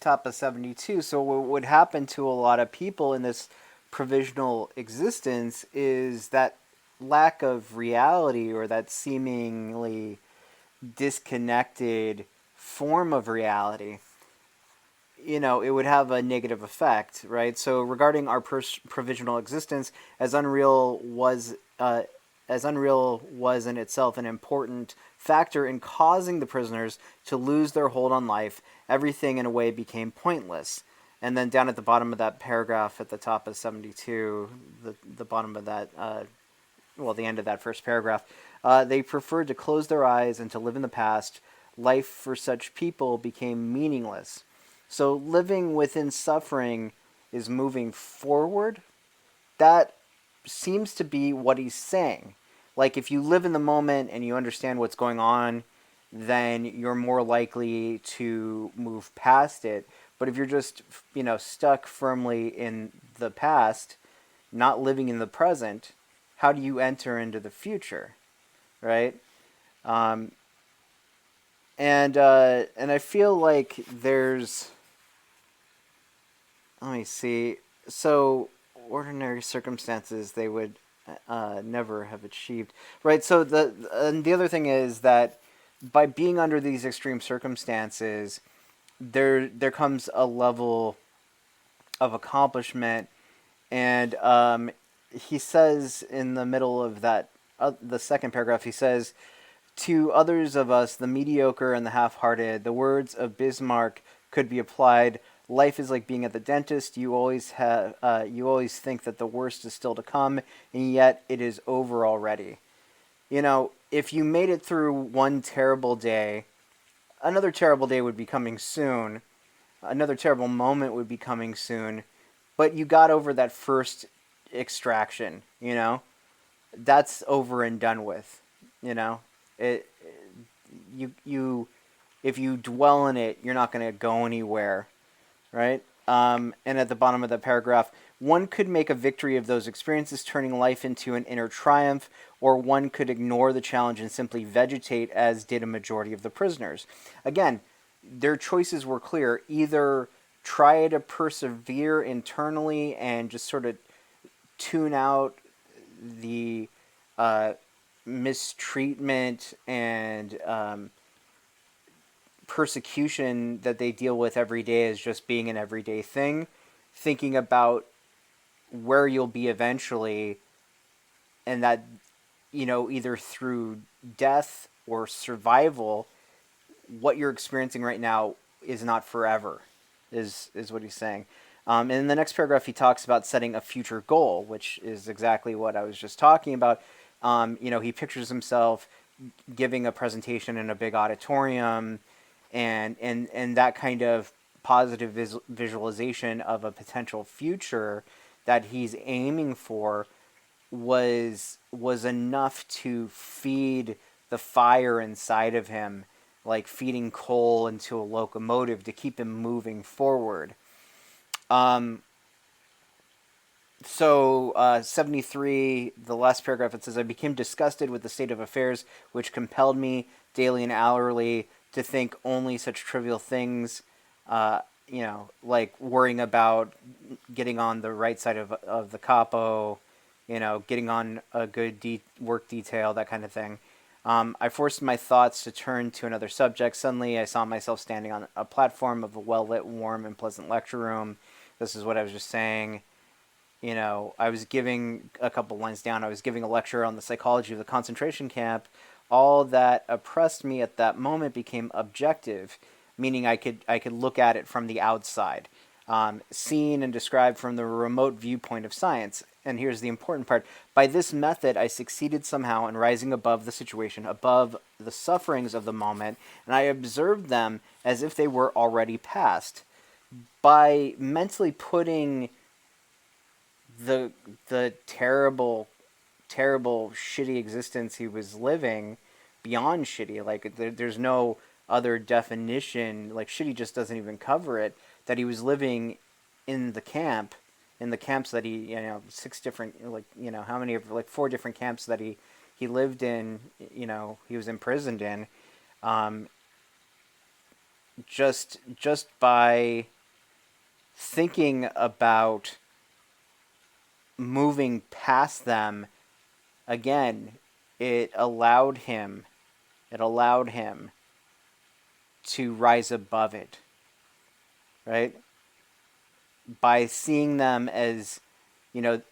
top of 72. So what would happen to a lot of people in this provisional existence is that lack of reality, or that seemingly disconnected form of reality. It would have a negative effect, right? So regarding our provisional existence, as unreal was uh, as unreal was in itself an important factor in causing the prisoners to lose their hold on life, everything in a way became pointless. And then down at the bottom of that paragraph, at the top of 72, the bottom of that, the end of that first paragraph, they preferred to close their eyes and to live in the past. Life for such people became meaningless. So living within suffering is moving forward. That seems to be what he's saying. Like, if you live in the moment and you understand what's going on, then you're more likely to move past it. But if you're just, stuck firmly in the past, not living in the present, how do you enter into the future, right? Um, and I feel like there's, let me see. So ordinary circumstances they would never have achieved, right? So the other thing is that by being under these extreme circumstances, there comes a level of accomplishment, and he says in the middle of that, the second paragraph, he says, to others of us, the mediocre and the half-hearted, the words of Bismarck could be applied. Life is like being at the dentist. You always think that the worst is still to come, and yet it is over already. If you made it through one terrible day, another terrible day would be coming soon. Another terrible moment would be coming soon. But you got over that first extraction. That's over and done with. You know, it you if you dwell in it, you're not going to go anywhere, right? And at the bottom of the paragraph, one could make a victory of those experiences, turning life into an inner triumph, or one could ignore the challenge and simply vegetate, as did a majority of the prisoners. Again, their choices were clear: either try to persevere internally and just sort of tune out the uh, mistreatment and persecution that they deal with every day as just being an everyday thing, thinking about where you'll be eventually, and that, either through death or survival, what you're experiencing right now is not forever, is what he's saying. And in the next paragraph, he talks about setting a future goal, which is exactly what I was just talking about. He pictures himself giving a presentation in a big auditorium, and that kind of positive visualization of a potential future that he's aiming for was enough to feed the fire inside of him, like feeding coal into a locomotive to keep him moving forward. Um, so 73, the last paragraph, it says, I became disgusted with the state of affairs, which compelled me daily and hourly to think only such trivial things, like worrying about getting on the right side of the capo, getting on a good work detail, that kind of thing. I forced my thoughts to turn to another subject. Suddenly, I saw myself standing on a platform of a well lit, warm, and pleasant lecture room. This is what I was just saying. I was giving a couple lines down, I was giving a lecture on the psychology of the concentration camp. All that oppressed me at that moment became objective, meaning I could look at it from the outside, seen and described from the remote viewpoint of science. And here's the important part: by this method, I succeeded somehow in rising above the situation, above the sufferings of the moment, and I observed them as if they were already past. By mentally putting the the terrible shitty existence he was living beyond shitty, like there's no other definition, like shitty just doesn't even cover it, that he was living in the camp, in the camps that he, six different, like, how many of, like, four different camps that he lived in, he was imprisoned in. um just by thinking about moving past them again, it allowed him it allowed him to rise above it, right? By seeing them as, you know,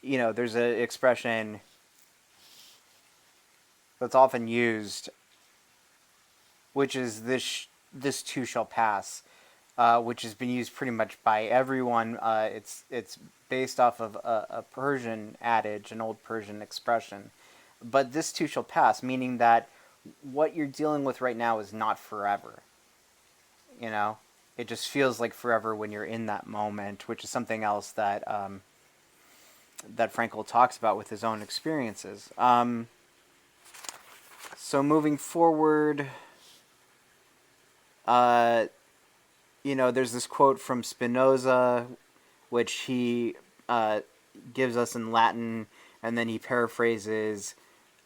there's an expression that's often used, which is this too shall pass, which has been used pretty much by everyone. It's based off of a Persian adage, an old Persian expression. But this too shall pass, meaning that what you're dealing with right now is not forever. You know, it just feels like forever when you're in that moment, which is something else that that Frankl talks about with his own experiences. So moving forward, uh, there's this quote from Spinoza, which he gives us in Latin, and then he paraphrases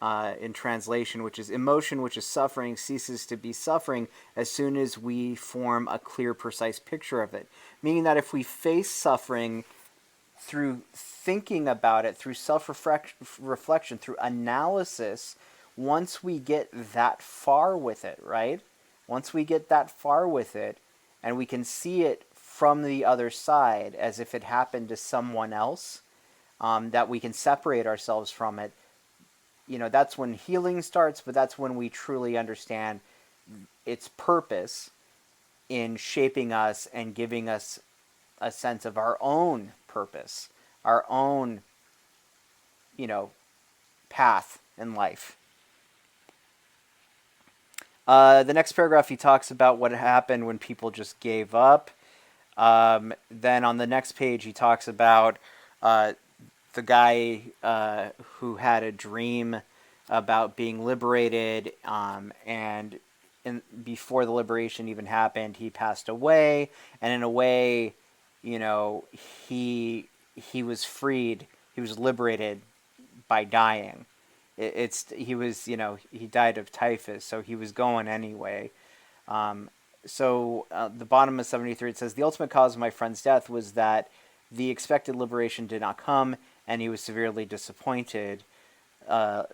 in translation, which is emotion, which is suffering, ceases to be suffering as soon as we form a clear, precise picture of it. Meaning that if we face suffering through thinking about it, through self-reflection, through analysis, once we get that far with it, right? Once we get that far with it, and we can see it from the other side as if it happened to someone else, that we can separate ourselves from it, that's when healing starts, but that's when we truly understand its purpose in shaping us and giving us a sense of our own purpose, our own, path in life. The next paragraph, he talks about what happened when people just gave up. Then on the next page, he talks about the guy who had a dream about being liberated, and before the liberation even happened, he passed away. And in a way, he was freed. He was liberated by dying. He was, he died of typhus, so he was going anyway. The bottom of 73, it says, the ultimate cause of my friend's death was that the expected liberation did not come, and he was severely disappointed. Down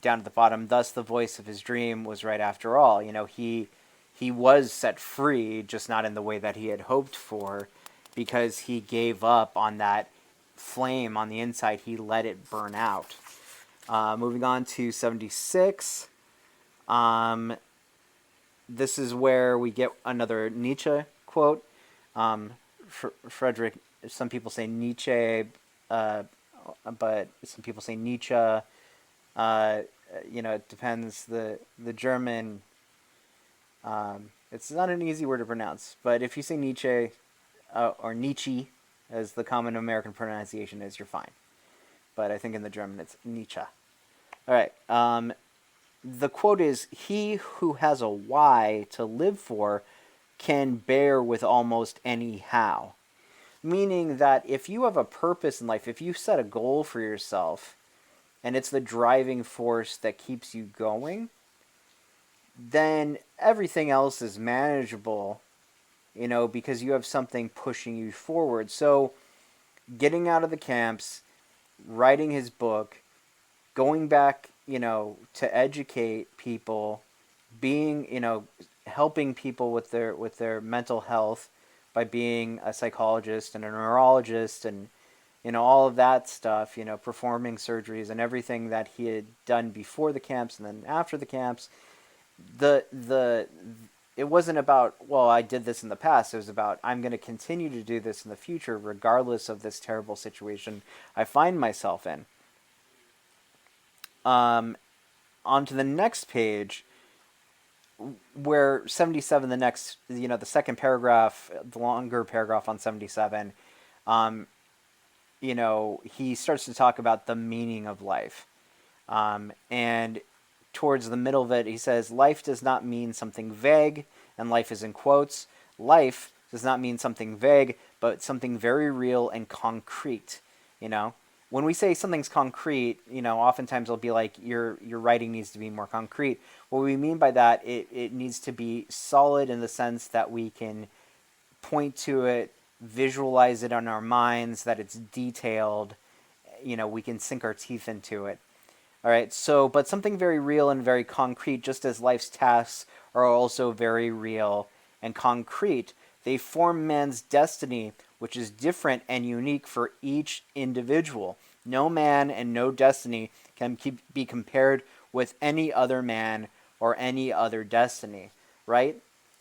at the bottom, thus the voice of his dream was right after all. He was set free, just not in the way that he had hoped for, because he gave up on that flame on the inside. He let it burn out. Moving on to 76. This is where we get another Nietzsche quote. Frederick, some people say Nietzsche, but some people say Nietzsche. It depends. The German, it's not an easy word to pronounce, but if you say Nietzsche, or Nietzsche, as the common American pronunciation is, you're fine. But I think in the German it's Nietzsche. All right. The quote is, he who has a why to live for can bear with almost any how. Meaning that if you have a purpose in life, if you set a goal for yourself, and it's the driving force that keeps you going, then everything else is manageable, because you have something pushing you forward. So getting out of the camps, writing his book, going back, to educate people, being, helping people with their mental health by being a psychologist and a neurologist and, all of that stuff, performing surgeries and everything that he had done before the camps and then after the camps. It wasn't about, well, I did this in the past. It was about, I'm going to continue to do this in the future, regardless of this terrible situation I find myself in. On to the next page, where 77, the second paragraph, the longer paragraph on 77, he starts to talk about the meaning of life. And towards the middle of it, he says, life does not mean something vague, and life is in quotes. Life does not mean something vague, but something very real and concrete, when we say something's concrete, oftentimes it'll be like your writing needs to be more concrete. What we mean by that, it needs to be solid in the sense that we can point to it, visualize it in our minds, that it's detailed. We can sink our teeth into it. All right. So, but something very real and very concrete, just as life's tasks are also very real and concrete, they form man's destiny, which is different and unique for each individual. No man and no destiny can be compared with any other man or any other destiny, right?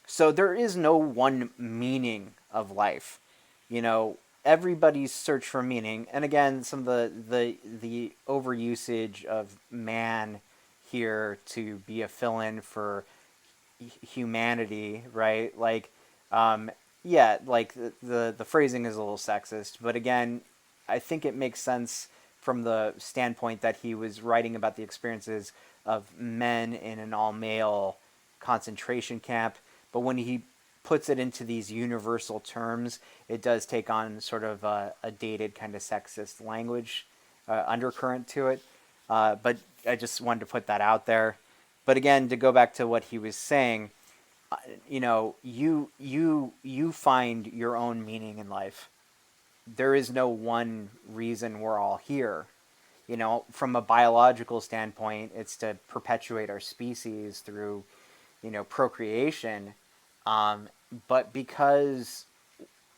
So there is no one meaning of life. You know, everybody's search for meaning, and again, some of the overusage of man here to be a fill-in for humanity, right? Like, um, yeah, like the phrasing is a little sexist, but again, I think it makes sense from the standpoint that he was writing about the experiences of men in an all-male concentration camp. But when he puts it into these universal terms, it does take on sort of a dated kind of sexist language undercurrent to it. But I just wanted to put that out there. But again, to go back to what he was saying, you find your own meaning in life. There is no one reason we're all here. From a biological standpoint, it's to perpetuate our species through, procreation. Um, but because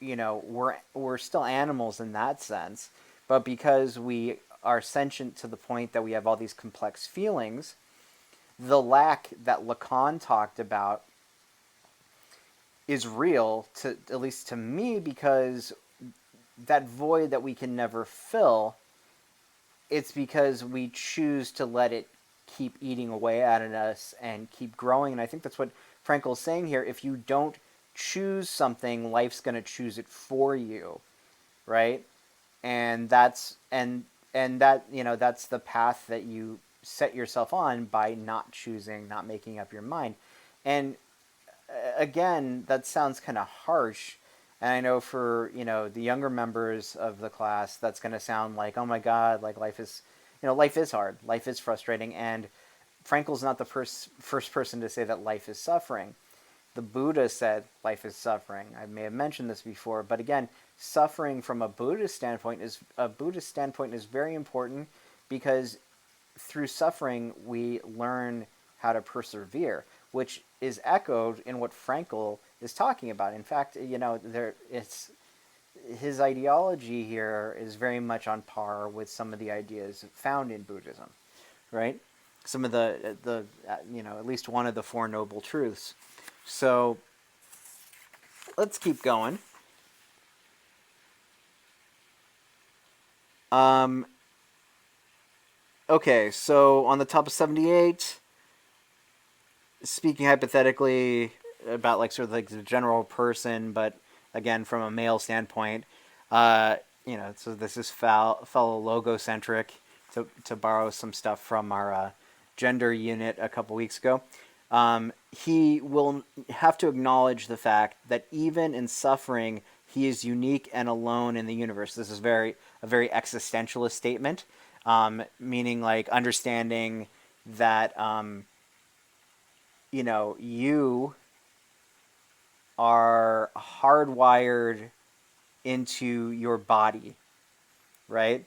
we're still animals in that sense, but because we are sentient to the point that we have all these complex feelings, the lack that Lacan talked about is real, to at least to me, because that void that we can never fill, it's because we choose to let it keep eating away at us and keep growing. And I think that's what Frankl's saying here. If you don't choose something, life's going to choose it for you, right? And that that's the path that you set yourself on by not choosing, not making up your mind. And again, that sounds kind of harsh. And I know for, the younger members of the class, that's going to sound like, oh my God, like life is hard. Life is frustrating. And Frankl's not the first person to say that life is suffering. The Buddha said life is suffering. I may have mentioned this before, but again, suffering from a Buddhist standpoint is very important, because through suffering we learn how to persevere, which is echoed in what Frankl is talking about. In fact, it's his ideology here is very much on par with some of the ideas found in Buddhism, right? Some of the at least one of the Four Noble Truths. So let's keep going. Um, okay, so on the top of 78, speaking hypothetically about like sort of like the general person, but again from a male standpoint, so this is fellow logocentric, to borrow some stuff from our gender unit a couple weeks ago. He will have to acknowledge the fact that even in suffering, he is unique and alone in the universe. This is a very existentialist statement, meaning like understanding that you are hardwired into your body, right?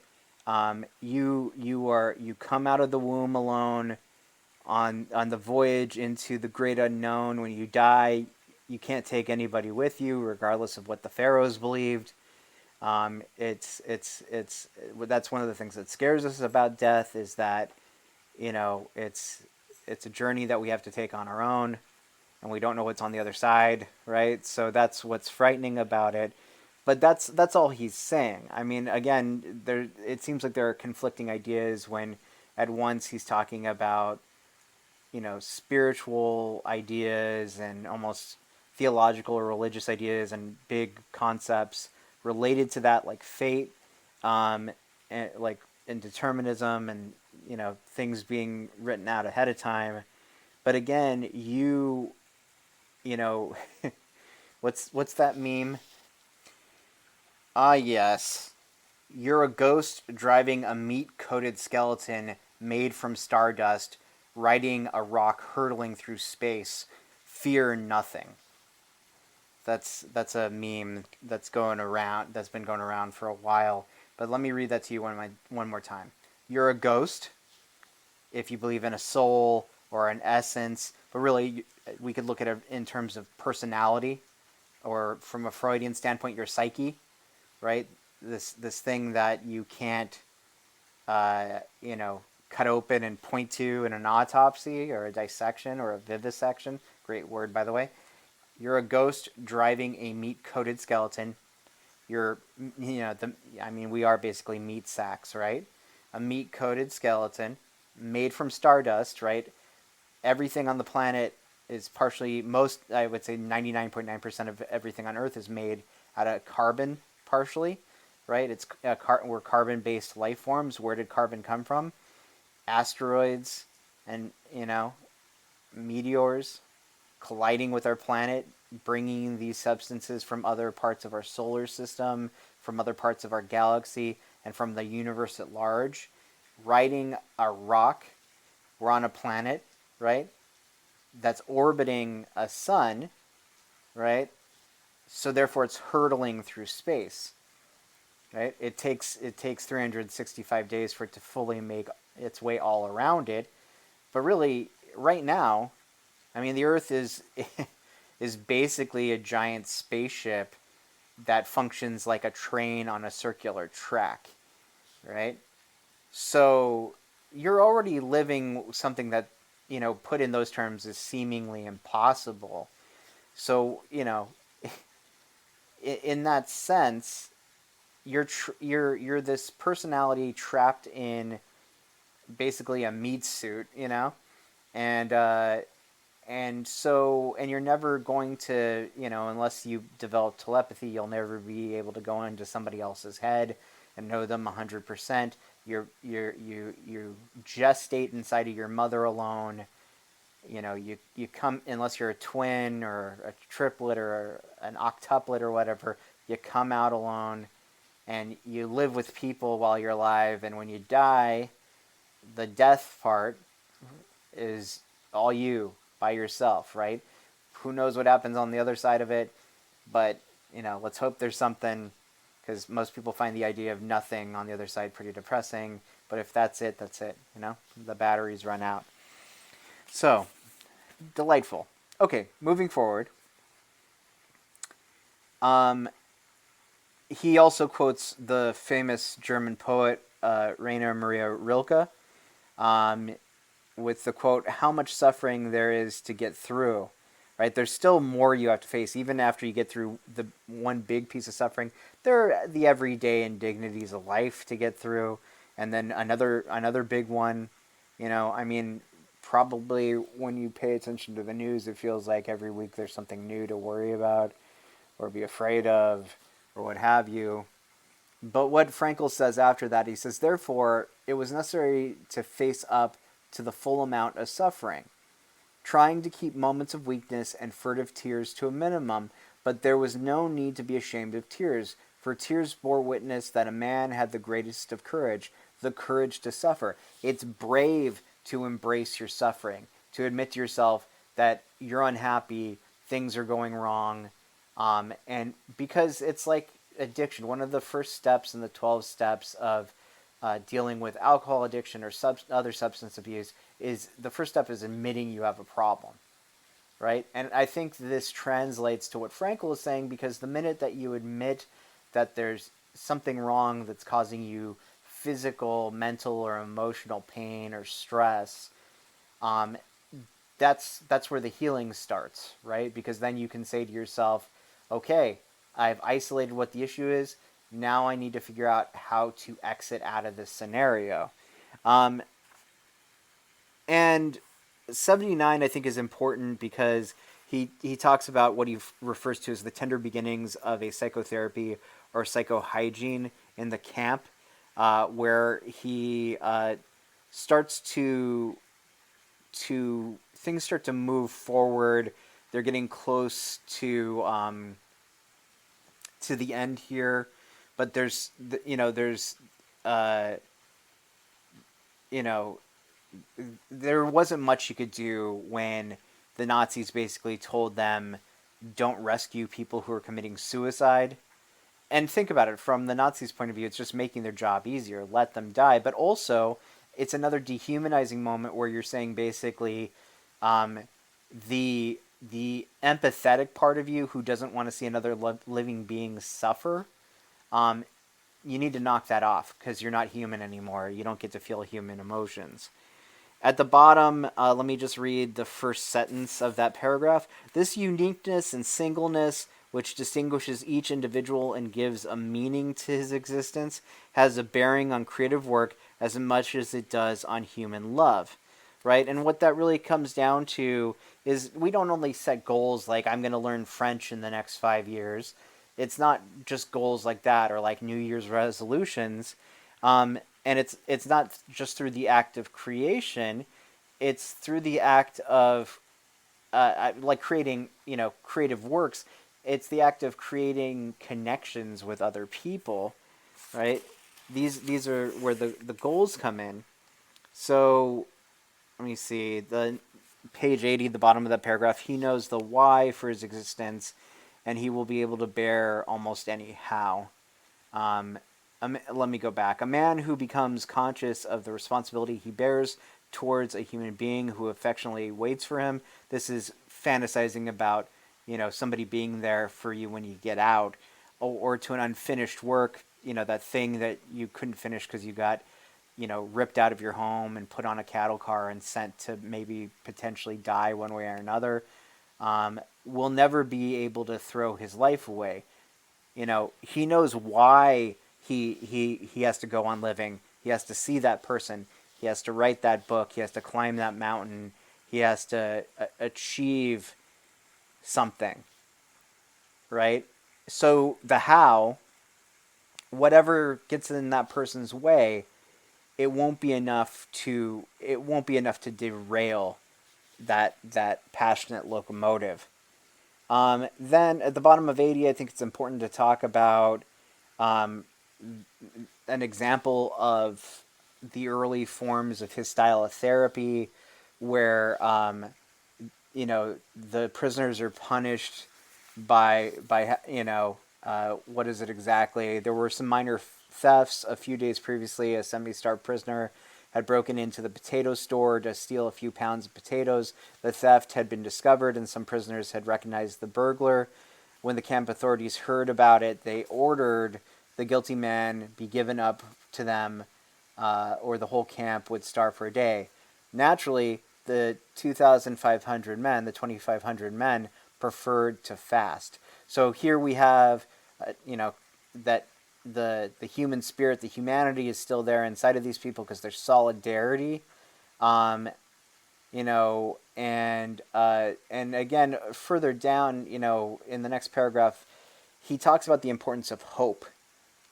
You come out of the womb alone on the voyage into the great unknown. When you die, you can't take anybody with you, regardless of what the pharaohs believed. It's that's one of the things that scares us about death, is that it's a journey that we have to take on our own, and we don't know what's on the other side, right? So that's what's frightening about it. But that's all he's saying. I mean, again, it seems like there are conflicting ideas when at once he's talking about spiritual ideas and almost theological or religious ideas and big concepts related to that, like fate, and like and determinism, and things being written out ahead of time. But again, you know what's that meme? Ah, yes. You're a ghost driving a meat-coated skeleton made from stardust, riding a rock hurtling through space. Fear nothing. That's a meme that's going around. That's been going around for a while. But let me read that to you one more time. You're a ghost if you believe in a soul or an essence, but really we could look at it in terms of personality, or from a Freudian standpoint, your psyche, right? This thing that you can't, cut open and point to in an autopsy or a dissection or a vivisection. Great word, by the way. You're a ghost driving a meat-coated skeleton. You're, we are basically meat sacks, right? A meat-coated skeleton made from stardust, right? Everything on the planet is partially, I would say 99.9% of everything on Earth is made out of carbon, partially, right? We're carbon-based life forms. Where did carbon come from? Asteroids and, meteors colliding with our planet, bringing these substances from other parts of our solar system, from other parts of our galaxy, and from the universe at large, riding a rock. We're on a planet, right? That's orbiting a sun, right? So therefore, it's hurtling through space, right? It takes 365 days for it to fully make its way all around it. But really, right now, I mean, the Earth is is basically a giant spaceship that functions like a train on a circular track, right? So you're already living something that, put in those terms, is seemingly impossible. So, in that sense, you're this personality trapped in basically a meat suit, and and you're never going to, unless you develop telepathy, you'll never be able to go into somebody else's head and know them 100%. You gestate inside of your mother alone. You come, unless you're a twin or a triplet or an octuplet or whatever, you come out alone, and you live with people while you're alive. And when you die, the death part is all you by yourself, right? Who knows what happens on the other side of it? But let's hope there's something, because most people find the idea of nothing on the other side pretty depressing. But if that's it, that's it. The batteries run out. So delightful. Okay, moving forward. He also quotes the famous German poet Rainer Maria Rilke, with the quote, "How much suffering there is to get through." Right? There's still more you have to face, even after you get through the one big piece of suffering. There are the everyday indignities of life to get through, and then another big one. Probably when you pay attention to the news, it feels like every week there's something new to worry about or be afraid of or what have you. But what Frankl says after that, he says, therefore, it was necessary to face up to the full amount of suffering, trying to keep moments of weakness and furtive tears to a minimum, but there was no need to be ashamed of tears, for tears bore witness that a man had the greatest of courage, the courage to suffer. It's brave to embrace your suffering, to admit to yourself that you're unhappy, things are going wrong, and because it's like addiction. One of the first steps in the 12 steps of dealing with alcohol addiction or other substance abuse is the first step is admitting you have a problem, right? And I think this translates to what Frankl is saying, because the minute that you admit that there's something wrong that's causing you physical, mental, or emotional pain or stress, um, that's where the healing starts, right? Because then you can say to yourself, okay, I've isolated what the issue is. Now I need to figure out how to exit out of this scenario. Um, and 79, I think, is important because he talks about what he refers to as the tender beginnings of a psychotherapy or psychohygiene in the camp, where he starts to things start to move forward. They're getting close to the end here, but there's uh, you know there wasn't much you could do when the Nazis basically told them, don't rescue people who are committing suicide. And think about it from the Nazis' point of view, it's just making their job easier. Let them die. But also, it's another dehumanizing moment where you're saying basically, um, the empathetic part of you who doesn't want to see another living being suffer, um, you need to knock that off because you're not human anymore. You don't get to feel human emotions. At the bottom, let me just read the first sentence of that paragraph. This uniqueness and singleness, which distinguishes each individual and gives a meaning to his existence, has a bearing on creative work as much as it does on human love. Right? And what that really comes down to is we don't only set goals like I'm going to learn French in the next 5 years. It's not just goals like that or like New Year's resolutions. And it's not just through the act of creation; it's through the act of like creating, creative works. It's the act of creating connections with other people, right? These are where the goals come in. So let me see the page 80, the bottom of that paragraph. He knows the why for his existence, and he will be able to bear almost any how. Um, Let me go back. A man who becomes conscious of the responsibility he bears towards a human being who affectionately waits for him. This is fantasizing about, somebody being there for you when you get out, or to an unfinished work, that thing that you couldn't finish because you got, ripped out of your home and put on a cattle car and sent to maybe potentially die one way or another. Will never be able to throw his life away. He knows why he has to go on living. He has to see that person. He has to write that book. He has to climb that mountain. He has to achieve something, right? So the how, whatever gets in that person's way, it won't be enough to derail that passionate locomotive. Then at the bottom of 80, I think it's important to talk about um, an example of the early forms of his style of therapy, where the prisoners are punished by what is it exactly? There were some minor thefts. A few days previously, a semi-starved prisoner had broken into the potato store to steal a few pounds of potatoes. The theft had been discovered, and some prisoners had recognized the burglar. When the camp authorities heard about it, they ordered the guilty man be given up to them, or the whole camp would starve for a day. Naturally, the 2,500 men preferred to fast. So here we have, that the human spirit, the humanity is still there inside of these people because there's solidarity, um, and again further down, in the next paragraph, he talks about the importance of hope,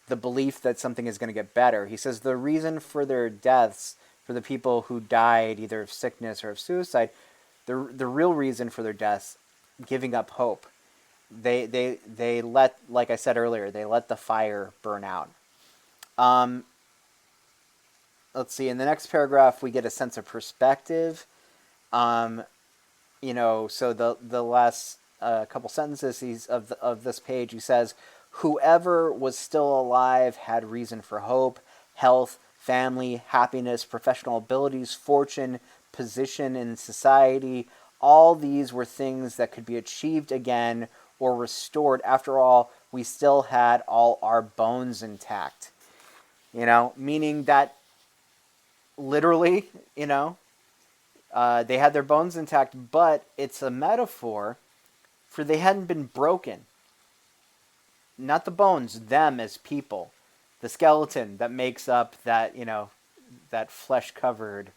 the belief that something is going to get better. He says the reason for their deaths, for the people who died either of sickness or of suicide, the real reason for their deaths, giving up hope. They let, like I said earlier, they let the fire burn out. Um, let's see. In the next paragraph, we get a sense of perspective. Um, so the last couple sentences of this page, he says, whoever was still alive had reason for hope, health, family, happiness, professional abilities, fortune, position in society. All these were things that could be achieved again or restored. After all, we still had all our bones intact. Meaning that literally, they had their bones intact, but it's a metaphor for they hadn't been broken. Not the bones, them as people. The skeleton that makes up that flesh covered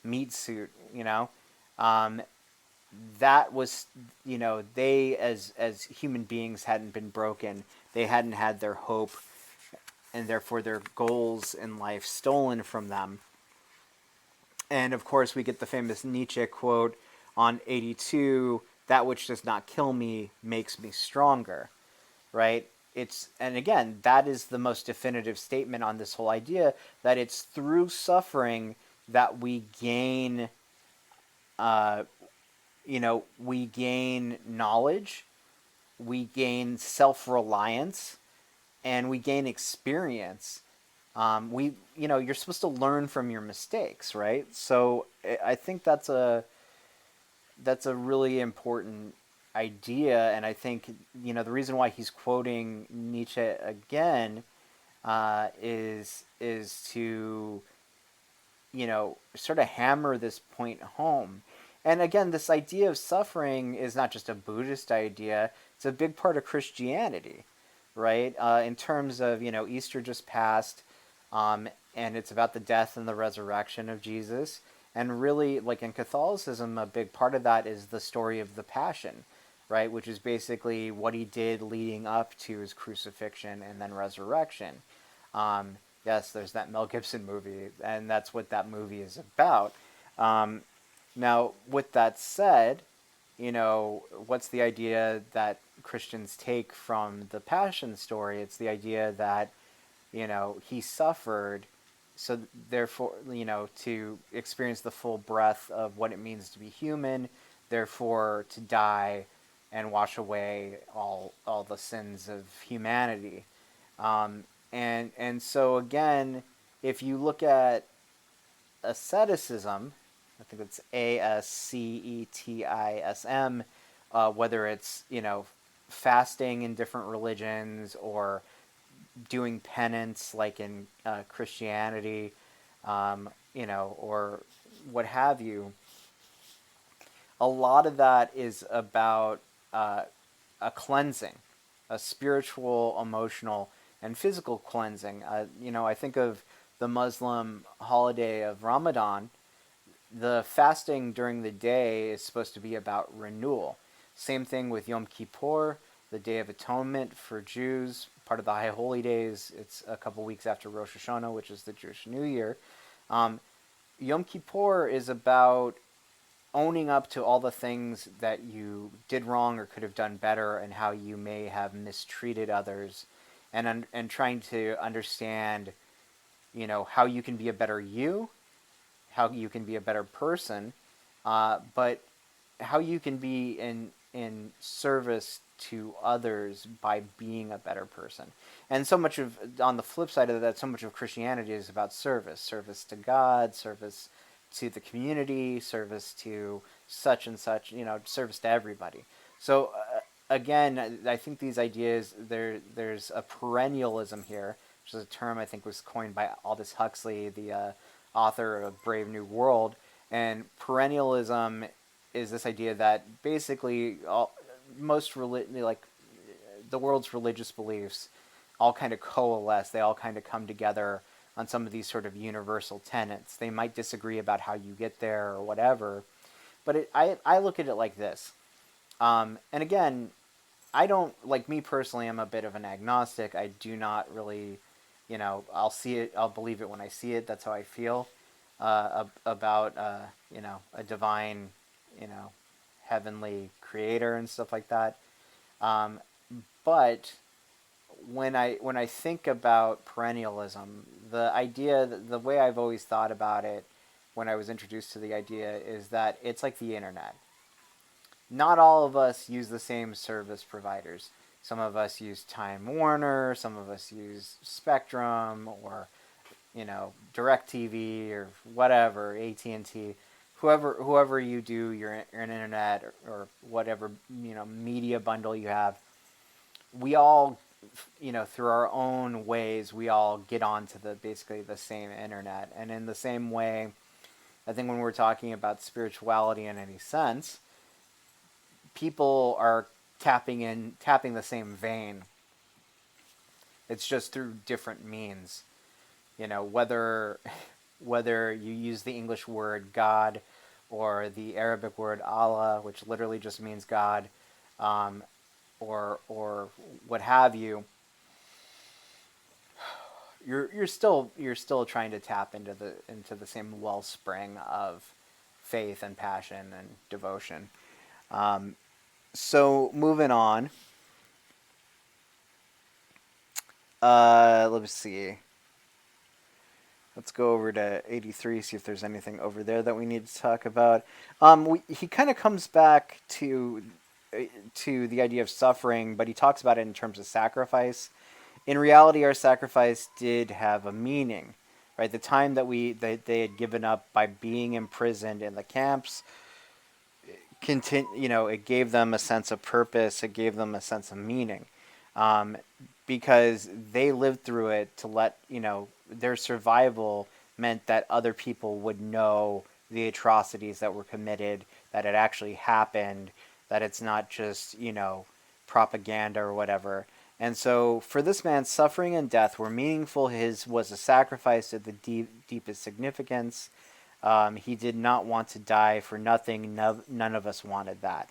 meat suit, um, that was, they as human beings hadn't been broken. They hadn't had their hope and therefore their goals in life stolen from them. And of course, we get the famous Nietzsche quote on 82, that which does not kill me makes me stronger, right? and again, that is the most definitive statement on this whole idea, that it's through suffering that we gain, uh, we gain knowledge, we gain self-reliance, and we gain experience. You're supposed to learn from your mistakes, right? So I think that's a really important idea, and I think the reason why he's quoting Nietzsche again is to sort of hammer this point home. And again, this idea of suffering is not just a Buddhist idea; it's a big part of Christianity, right? In terms of Easter just passed, and it's about the death and the resurrection of Jesus. And really, like in Catholicism, a big part of that is the story of the Passion, right? Which is basically what he did leading up to his crucifixion and then resurrection. Yes, there's that Mel Gibson movie, and that's what that movie is about. Um, Now, with that said, what's the idea that Christians take from the Passion story? It's the idea that he suffered, so therefore to experience the full breadth of what it means to be human, therefore to die and wash away all the sins of humanity. And so again, if you look at asceticism, I think it's ASCETISM, whether it's fasting in different religions or doing penance like in Christianity, or what have you. A lot of that is about a cleansing, a spiritual, emotional, and physical cleansing. I think of the Muslim holiday of Ramadan. The fasting during the day is supposed to be about renewal. Same thing with Yom Kippur, the Day of Atonement for Jews, part of the High Holy Days. It's a couple weeks after Rosh Hashanah, which is the Jewish New Year. Um, Yom Kippur is about owning up to all the things that you did wrong or could have done better, and how you may have mistreated others, and trying to understand, how you can be a better you, how you can be a better person, but how you can be in service to others by being a better person. And so much of, on the flip side of that, so much of Christianity is about service to God, service to the community, service to such and such, service to everybody. So again, I think these ideas, there's a perennialism here, which is a term I think was coined by Aldous Huxley, the author of Brave New World. And perennialism is this idea that basically like the world's religious beliefs all kind of coalesce. They all kind of come together on some of these sort of universal tenets. They might disagree about how you get there or whatever, but I look at it like this. And again, I don't, like, me personally, I'm a bit of an agnostic. I do not really, I'll see it, I'll believe it when I see it. That's how I feel about, a divine, you know, heavenly creator and stuff like that. Um, but when I think about perennialism, the idea, the way I've always thought about it when I was introduced to the idea is that it's like the internet. Not all of us use the same service providers. Some of us use Time Warner, some of us use Spectrum, or DirecTV, or whatever, AT&T. Whoever you do your internet, or whatever media bundle you have, we all, through our own ways, we all get onto the basically the same internet. And in the same way, I think when we're talking about spirituality in any sense, people are tapping the same vein. It's just through different means. Whether you use the English word God or the Arabic word Allah, which literally just means God, or what have you, you're still trying to tap into the same wellspring of faith and passion and devotion. So moving on. Let me see. Let's go over to 83, see if there's anything over there that we need to talk about. He kind of comes back to the idea of suffering, but he talks about it in terms of sacrifice. In reality, our sacrifice did have a meaning, right? The time that they had given up by being imprisoned in the camps, it gave them a sense of purpose. It gave them a sense of meaning, um, because they lived through it to let their survival meant that other people would know the atrocities that were committed, that it actually happened, that it's not just propaganda or whatever. And so, for this man, suffering and death were meaningful. His was a sacrifice of the deepest significance. He did not want to die for nothing. None of us wanted that.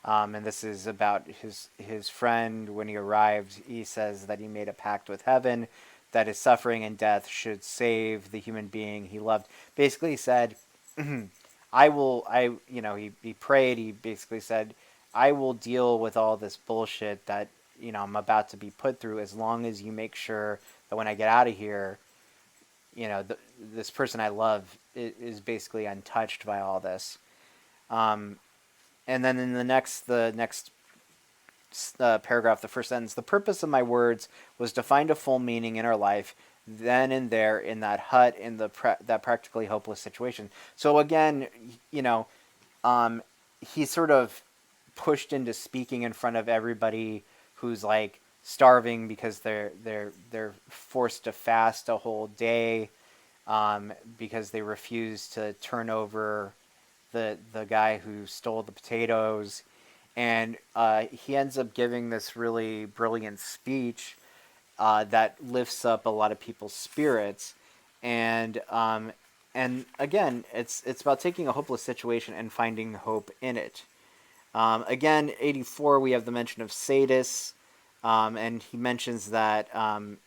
And this is about his friend. When he arrived, he says that he made a pact with heaven that his suffering and death should save the human being he loved. Basically, he said, "I will." He prayed. He basically said, "I will deal with all this bullshit that I'm about to be put through, as long as you make sure that when I get out of here, this person I love is basically untouched by all this." Um, and then in the next paragraph, the first sentence: "The purpose of my words was to find a full meaning in our life, then and there in that hut, in that practically hopeless situation." So again, you know, um, he's sort of pushed into speaking in front of everybody who's like starving because they're forced to fast a whole day, because they refuse to turn over the guy who stole the potatoes, and he ends up giving this really brilliant speech that lifts up a lot of people's spirits, and again, it's about taking a hopeless situation and finding hope in it. Again, 84, we have the mention of sadists, and he mentions that,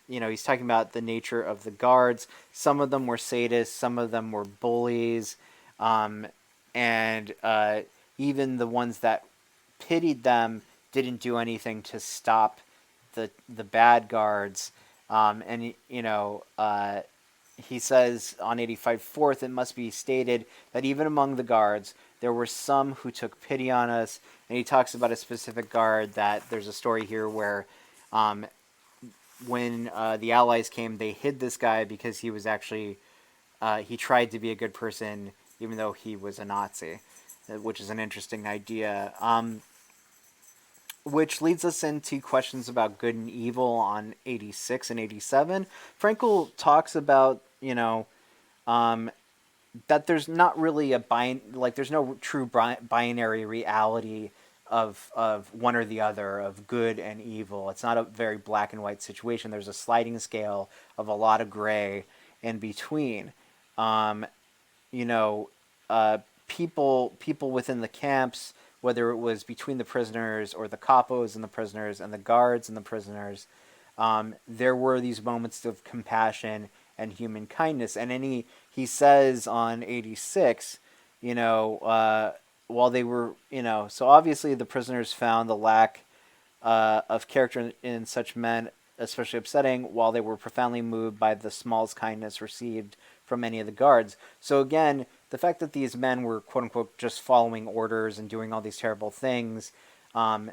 he's talking about the nature of the guards. Some of them were sadists, some of them were bullies, um, and even the ones that pitied them didn't do anything to stop the bad guards. And he says on 85 fourth, it must be stated that even among the guards, there were some who took pity on us. And he talks about a specific guard that there's a story here where, um, when the Allies came, they hid this guy because he was actually, he tried to be a good person even though he was a Nazi, which is an interesting idea. Which leads us into questions about good and evil on 86 and 87. Frankl talks about, um, that there's not really there's no true binary reality of one or the other, of good and evil. It's not a very black and white situation. There's a sliding scale of a lot of gray in between. Um, you know, people within the camps, whether it was between the prisoners or the capos and the prisoners and the guards and the prisoners, there were these moments of compassion and human kindness. And he says on 86, while they were, so obviously the prisoners found the lack of character in such men especially upsetting, while they were profoundly moved by the smallest kindness received from many of the guards. So again, the fact that these men were quote unquote just following orders and doing all these terrible things, um,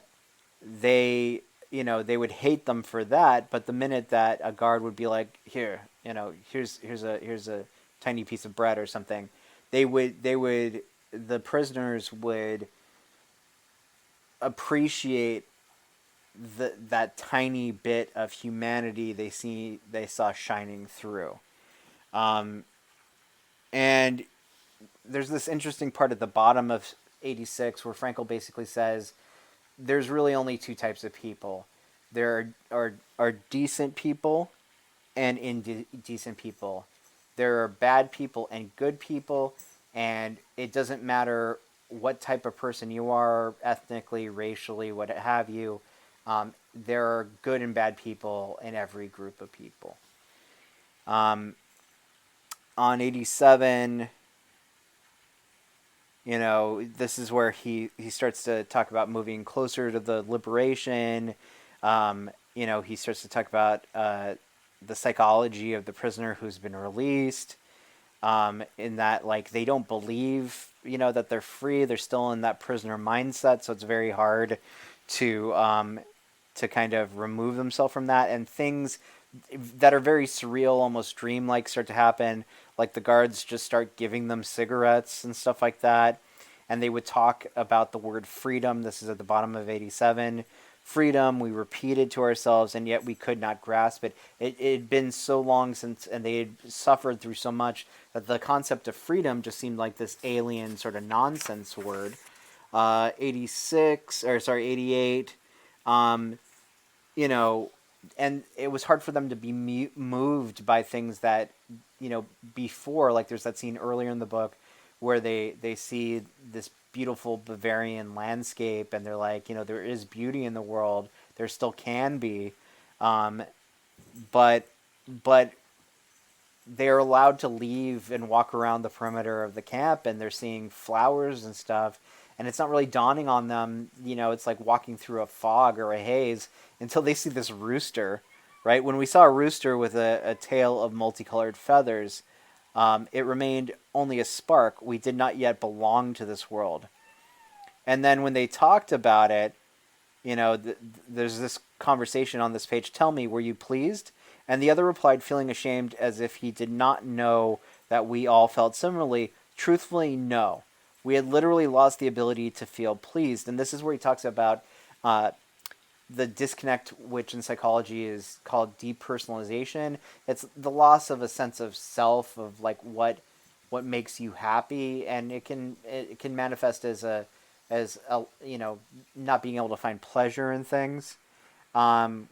they they would hate them for that. But the minute that a guard would be like, here, here's a tiny piece of bread or something, the prisoners would appreciate that tiny bit of humanity they saw shining through. Um, and there's this interesting part at the bottom of 86 where Frankl basically says there's really only two types of people. There are decent people and indecent people. There are bad people and good people, and it doesn't matter what type of person you are, ethnically, racially, what have you. There are good and bad people in every group of people. Um, on 87, this is where he starts to talk about moving closer to the liberation. he starts to talk about the psychology of the prisoner who's been released. In that, like, they don't believe, that they're free. They're still in that prisoner mindset, so it's very hard to kind of remove themselves from that. And things that are very surreal, almost dreamlike, start to happen. Like the guards just start giving them cigarettes and stuff like that. And they would talk about the word freedom. This is at the bottom of 87. Freedom, we repeated to ourselves, and yet we could not grasp it. It had been so long since, and they had suffered through so much, that the concept of freedom just seemed like this alien sort of nonsense word. 86, or sorry, 88. Um, you know, and it was hard for them to be moved by things that, before, like there's that scene earlier in the book where they see this beautiful Bavarian landscape, and they're like, there is beauty in the world. There still can be, um, but but they're allowed to leave and walk around the perimeter of the camp, and they're seeing flowers and stuff, and it's not really dawning on them. It's like walking through a fog or a haze until they see this rooster. Right, when we saw a rooster with a tail of multicolored feathers, it remained only a spark. We did not yet belong to this world. And then when they talked about it, there's this conversation on this page. Tell me, were you pleased? And the other replied, feeling ashamed as if he did not know that we all felt similarly. Truthfully, no. We had literally lost the ability to feel pleased. And this is where he talks about uh, the disconnect, which in psychology is called depersonalization. It's the loss of a sense of self, of like what makes you happy, and it can manifest as a not being able to find pleasure in things. Um,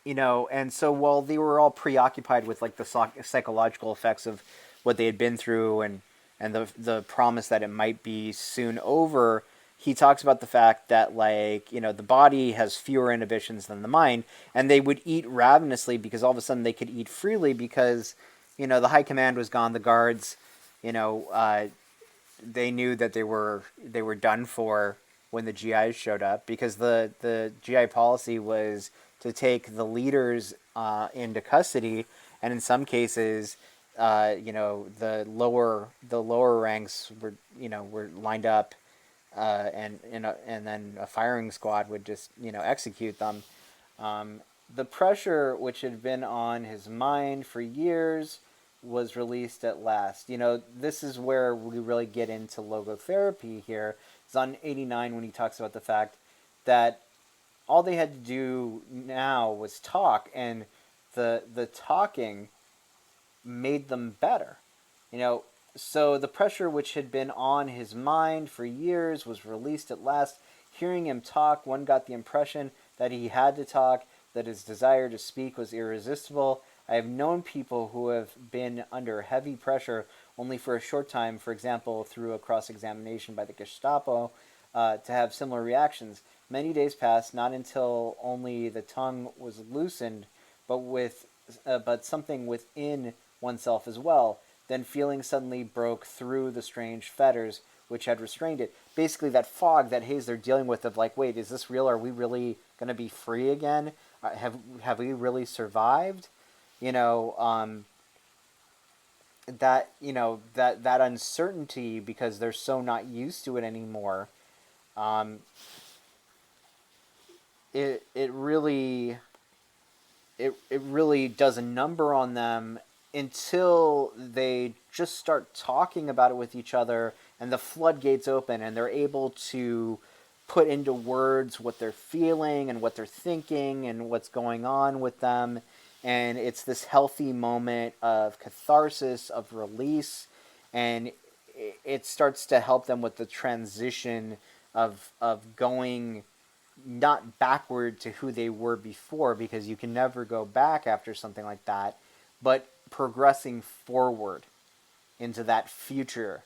and so while they were all preoccupied with like the psychological effects of what they had been through, and the promise that it might be soon over, he talks about the fact that, like, the body has fewer inhibitions than the mind, and they would eat ravenously because all of a sudden they could eat freely because the high command was gone. The guards, you know, uh, they knew that they were done for when the GIs showed up, because the GI policy was to take the leaders into custody, and in some cases, the lower ranks were lined up, and then a firing squad would just execute them. Um, the pressure which had been on his mind for years was released at last. This is where we really get into logotherapy here. It's on 89 when he talks about the fact that all they had to do now was talk, and the talking made them better. You know, so the pressure which had been on his mind for years was released at last. Hearing him talk, one got the impression that he had to talk, that his desire to speak was irresistible. I have known people who have been under heavy pressure only for a short time, for example, through a cross examination by the Gestapo, to have similar reactions. Many days passed, not until only the tongue was loosened, but something within oneself as well. Then feeling suddenly broke through the strange fetters which had restrained it. Basically, that fog, that haze they're dealing with, of like, wait, is this real? Are we really going to be free again? Have we really survived? You know, that uncertainty, because they're so not used to it anymore. Um, it really does a number on them until they just start talking about it with each other, and the floodgates open, and they're able to put into words what they're feeling and what they're thinking and what's going on with them. And it's this healthy moment of catharsis, of release, and it starts to help them with the transition of going not backward to who they were before, because you can never go back after something like that, but progressing forward into that future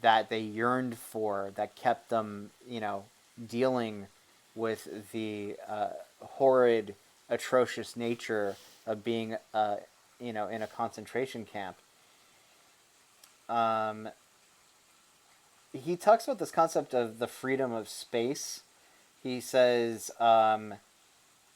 that they yearned for, that kept them, dealing with the horrid, atrocious nature of being, in a concentration camp. Um, he talks about this concept of the freedom of space. He says,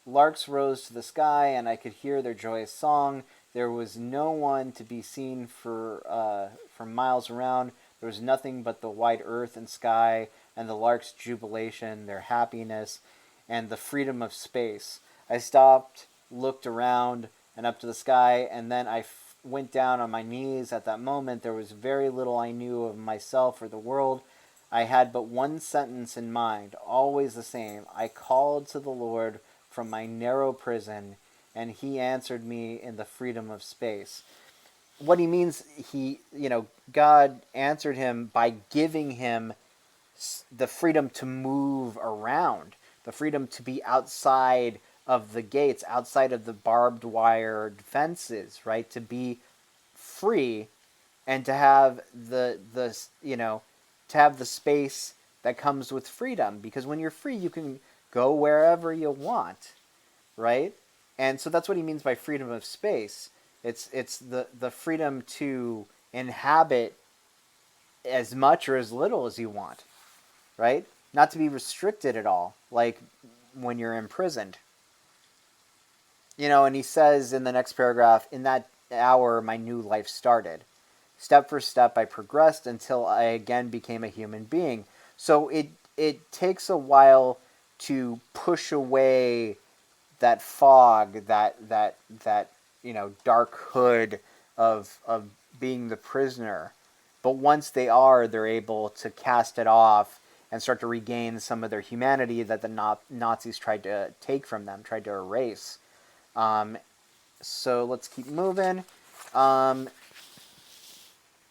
Larks rose to the sky, and I could hear their joyous song. There was no one to be seen for miles around. There was nothing but the wide earth and sky, and the larks' jubilation, their happiness, and the freedom of space. I stopped, looked around, and up to the sky, and then went down on my knees. At that moment, there was very little I knew of myself or the world. I had but one sentence in mind, always the same. I called to the Lord from my narrow prison, and he answered me in the freedom of space. What he means, God answered him by giving him the freedom to move around, the freedom to be outside of the gates, outside of the barbed wire fences, right? To be free and to have to have the space that comes with freedom, because when you're free you can go wherever you want, right? And so that's what he means by freedom of space. It's the freedom to inhabit as much or as little as you want, right? Not to be restricted at all, like when you're imprisoned. And he says in the next paragraph, in that hour my new life started. Step for step I progressed until I again became a human being. So it takes a while to push away that fog, that dark hood of being the prisoner. But once they're able to cast it off and start to regain some of their humanity that the Nazis tried to take from them, tried to erase. Um, so let's keep moving.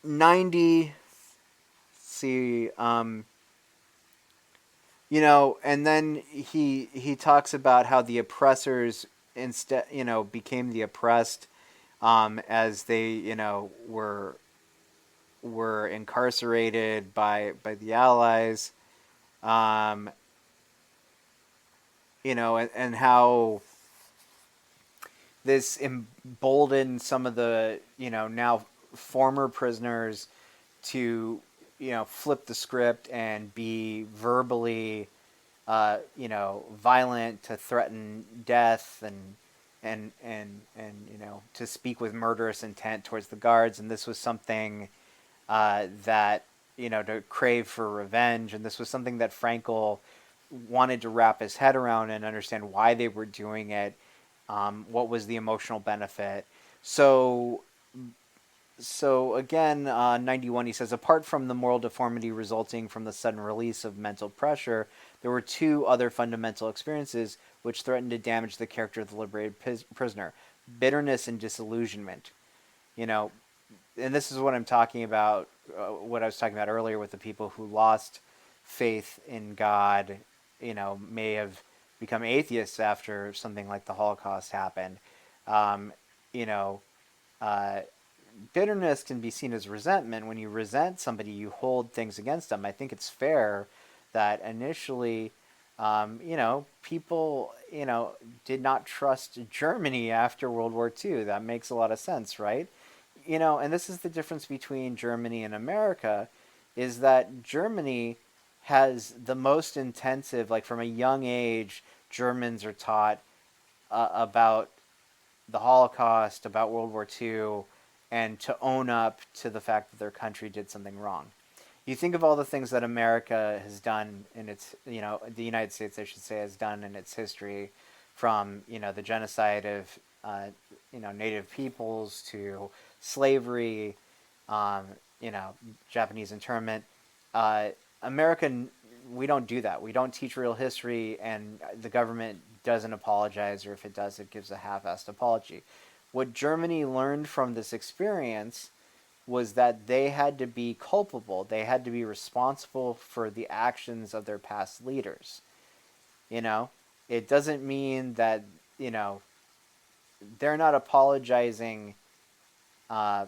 90. See, and then he talks about how the oppressors instead, became the oppressed, as they, were incarcerated by the Allies, um, and how this emboldened some of the, now former prisoners to, flip the script and be verbally, violent, to threaten death and to speak with murderous intent towards the guards. And this was something that, to crave for revenge. And this was something that Frankl wanted to wrap his head around and understand why they were doing it. What was the emotional benefit? So again, 91, he says, apart from the moral deformity resulting from the sudden release of mental pressure, there were two other fundamental experiences which threatened to damage the character of the liberated prisoner: bitterness and disillusionment. You know, and this is what I'm talking about, what I was talking about earlier with the people who lost faith in God, may have become atheists after something like the Holocaust happened. Um, you know, uh, Bitterness can be seen as resentment. When you resent somebody, you hold things against them. I think it's fair that initially, people, did not trust Germany after World War II. That makes a lot of sense, right? And this is the difference between Germany and America, is that Germany has the most intensive, like from a young age, Germans are taught about the Holocaust, about World War II, and to own up to the fact that their country did something wrong. You think of all the things that America has done in its, the United States, I should say, has done in its history, from, the genocide of, native peoples to slavery, um, Japanese internment. Uh, America, we don't do that. We don't teach real history, and the government doesn't apologize, or if it does, it gives a half-assed apology. What Germany learned from this experience was that they had to be culpable. They had to be responsible for the actions of their past leaders. You know, it doesn't mean that, they're not apologizing uh,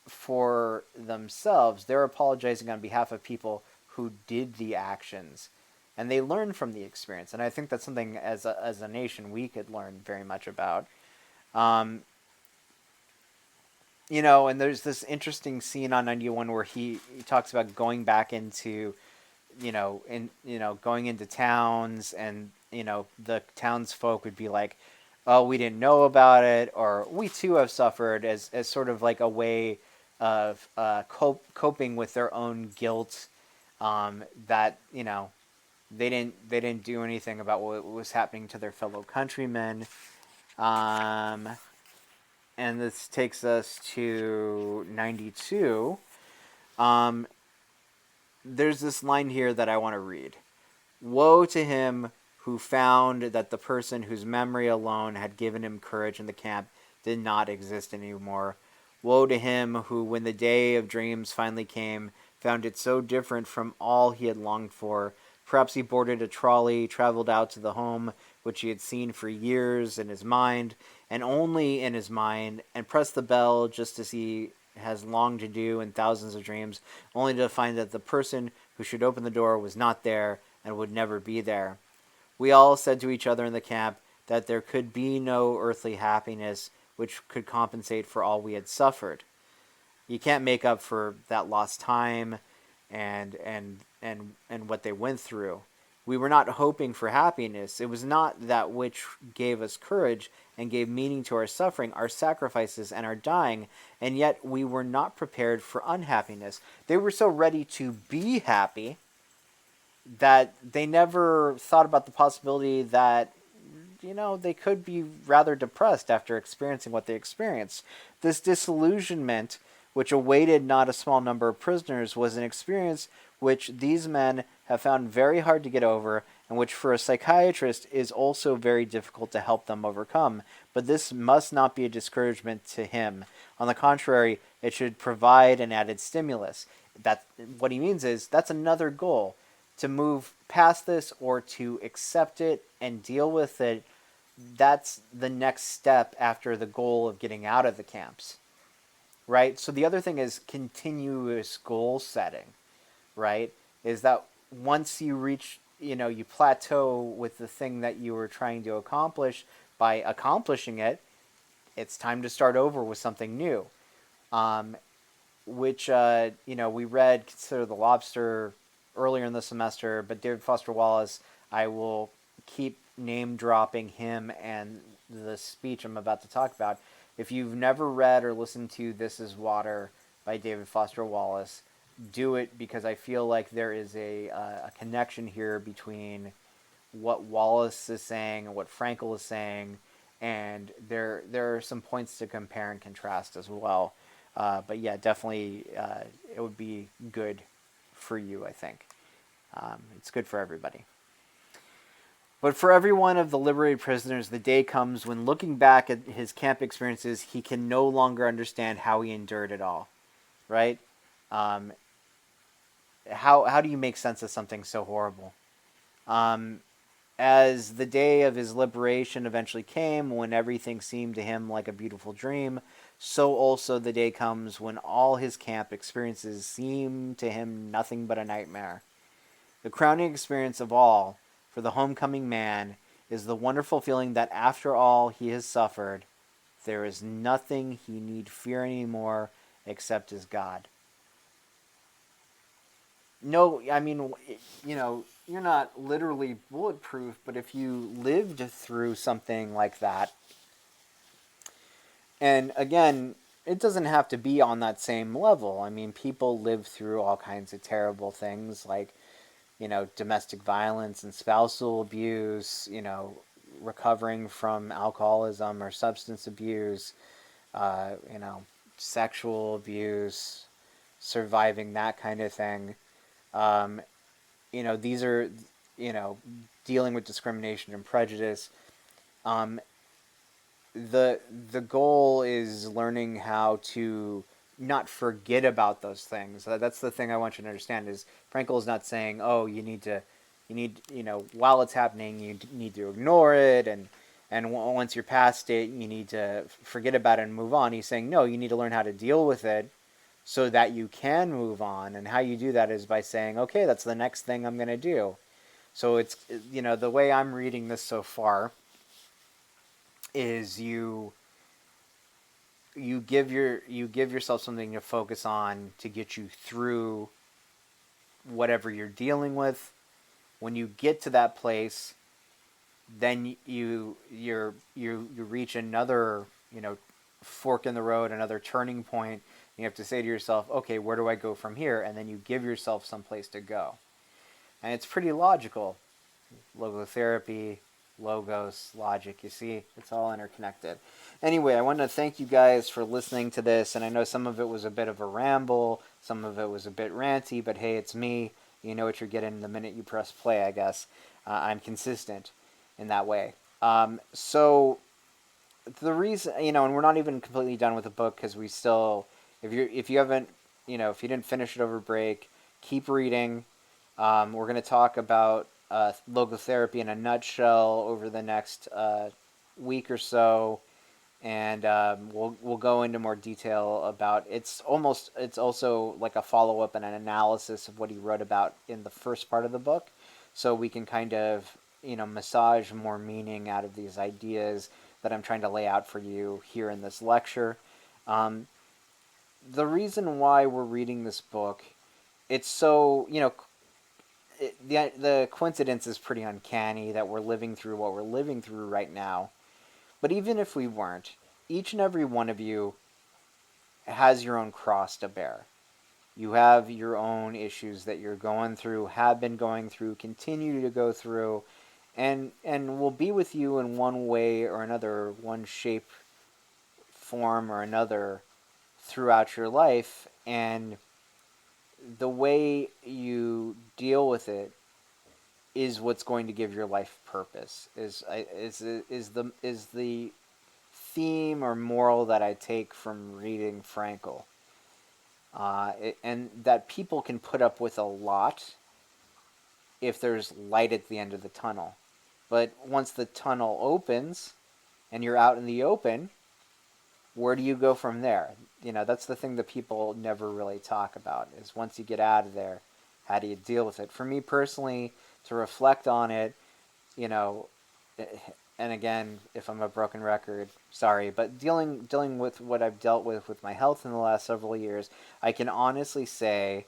for themselves. They're apologizing on behalf of people who did the actions. And they learn from the experience. And I think that's something as a nation we could learn very much about. Um, and there's this interesting scene on 91 where he talks about going back into, going into towns and, the townsfolk would be like, "Oh, we didn't know about it," or "We too have suffered," as sort of like a way of coping with their own guilt, that they didn't do anything about what was happening to their fellow countrymen. Um, and this takes us to 92. Um, there's this line here that I want to read. Woe to him who found that the person whose memory alone had given him courage in the camp did not exist anymore. Woe to him who, when the day of dreams finally came, found it so different from all he had longed for. Perhaps he boarded a trolley, traveled out to the home which he had seen for years in his mind, and only in his mind, and pressed the bell just as he has longed to do in thousands of dreams, only to find that the person who should open the door was not there and would never be there. We all said to each other in the camp that there could be no earthly happiness which could compensate for all we had suffered. You can't make up for that lost time and what they went through. We were not hoping for happiness. It was not that which gave us courage and gave meaning to our suffering, our sacrifices, and our dying, and yet we were not prepared for unhappiness. They were so ready to be happy that they never thought about the possibility that they could be rather depressed after experiencing what they experienced. This disillusionment, which awaited not a small number of prisoners, was an experience which these men have found very hard to get over, and which for a psychiatrist is also very difficult to help them overcome. But this must not be a discouragement to him. On the contrary, it should provide an added stimulus. That what he means is that's another goal, to move past this or to accept it and deal with it. That's the next step after the goal of getting out of the camps, right? So the other thing is continuous goal setting, right? Is that once you reach, you plateau with the thing that you were trying to accomplish, by accomplishing it, it's time to start over with something new. Which we read Consider the Lobster earlier in the semester, but David Foster Wallace, I will keep name dropping him and the speech I'm about to talk about. If you've never read or listened to This Is Water by David Foster Wallace, do it, because I feel like there is a connection here between what Wallace is saying and what Frankl is saying, and there are some points to compare and contrast as well. But yeah, definitely it would be good for you, I think. It's good for everybody. But for every one of the liberated prisoners, the day comes when, looking back at his camp experiences, he can no longer understand how he endured it all, right? Um, how do you make sense of something so horrible? As the day of his liberation eventually came, when everything seemed to him like a beautiful dream, so also the day comes when all his camp experiences seem to him nothing but a nightmare. The crowning experience of all for the homecoming man is the wonderful feeling that after all he has suffered, there is nothing he need fear anymore except his God. No, I mean, you're not literally bulletproof, but if you lived through something like that, and again, it doesn't have to be on that same level. I mean, people live through all kinds of terrible things like, domestic violence and spousal abuse, recovering from alcoholism or substance abuse, uh, you know, sexual abuse, surviving that kind of thing. Um, these are, you know, dealing with discrimination and prejudice. Um, the goal is learning how to not forget about those things. That's the thing I want you to understand. Is Frankl is not saying, oh, while it's happening, you need to ignore it, and once you're past it, you need to forget about it and move on. He's saying, no, you need to learn how to deal with it so that you can move on. And how you do that is by saying, okay, that's the next thing I'm going to do. So it's, the way I'm reading this so far is you give yourself something to focus on to get you through whatever you're dealing with. When you get to that place, then you reach another, fork in the road, another turning point. You have to say to yourself, okay, where do I go from here? And then you give yourself some place to go. And it's pretty logical. Logotherapy, logos, logic. You see, it's all interconnected. Anyway, I want to thank you guys for listening to this. And I know some of it was a bit of a ramble, some of it was a bit ranty, but hey, it's me. You know what you're getting the minute you press play, I guess. I'm consistent in that way. So the reason, and we're not even completely done with the book because we still, if you haven't, if you didn't finish it over break, keep reading. We're going to talk about logotherapy in a nutshell over the next week or so, and we'll go into more detail about it's also like a follow up and an analysis of what he wrote about in the first part of the book, so we can kind of massage more meaning out of these ideas that I'm trying to lay out for you here in this lecture. Um, the reason why we're reading this book, it's so the coincidence is pretty uncanny that we're living through what we're living through right now. But even if we weren't, each and every one of you has your own cross to bear. You have your own issues that you're going through, have been going through, continue to go through, and will be with you in one way or another, one shape, form or another throughout your life. And the way you deal with it is what's going to give your life purpose. Is the theme or moral that I take from reading Frankl. And that people can put up with a lot if there's light at the end of the tunnel. But once the tunnel opens and you're out in the open, where do you go from there? That's the thing that people never really talk about, is once you get out of there, how do you deal with it? For me personally, to reflect on it, you know, and again, if I'm a broken record, sorry, but dealing with what I've dealt with my health in the last several years, I can honestly say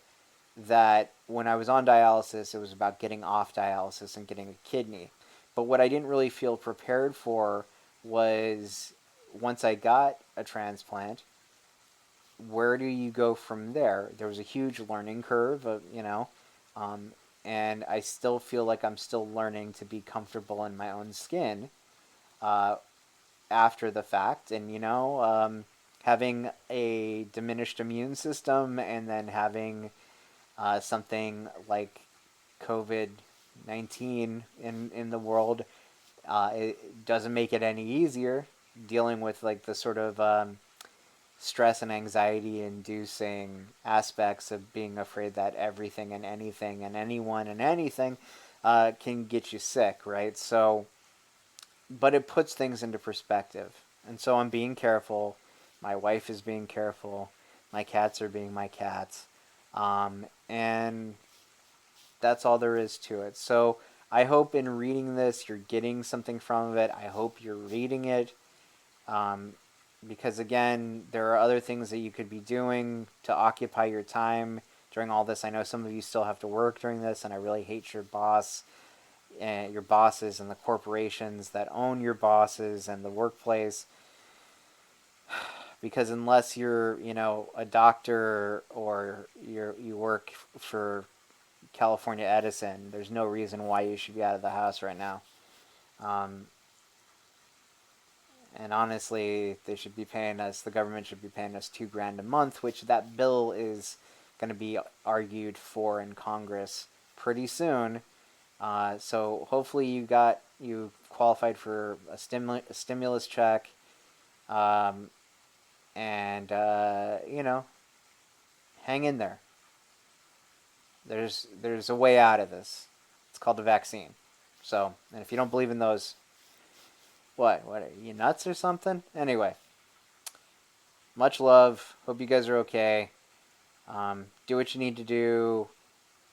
that when I was on dialysis, it was about getting off dialysis and getting a kidney. But what I didn't really feel prepared for was, once I got a transplant, where do you go from there? There was a huge learning curve, um, and I still feel like I'm still learning to be comfortable in my own skin uh, after the fact. And, having a diminished immune system and then having something like COVID-19 in the world, it doesn't make it any easier dealing with like the sort of stress and anxiety inducing aspects of being afraid that everything and anything and anyone and anything can get you sick, right? So, but it puts things into perspective. And so I'm being careful. My wife is being careful. My cats are being my cats. And that's all there is to it. So I hope in reading this, you're getting something from it. I hope you're reading it. Um, because again, there are other things that you could be doing to occupy your time during all this. I know some of you still have to work during this, and I really hate your boss and your bosses and the corporations that own your bosses and the workplace. Because unless you're, a doctor or you work for California Edison, there's no reason why you should be out of the house right now. Um, And honestly, they should be paying us, the government should be paying us $2,000 a month, which that bill is going to be argued for in Congress pretty soon. So hopefully you qualified for a stimulus check, um, and hang in there. There's a way out of this. It's called the vaccine. So, and if you don't believe in those, what are you, nuts or something? Anyway, much love. Hope you guys are okay. Do what you need to do.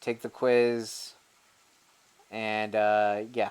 Take the quiz. And yeah,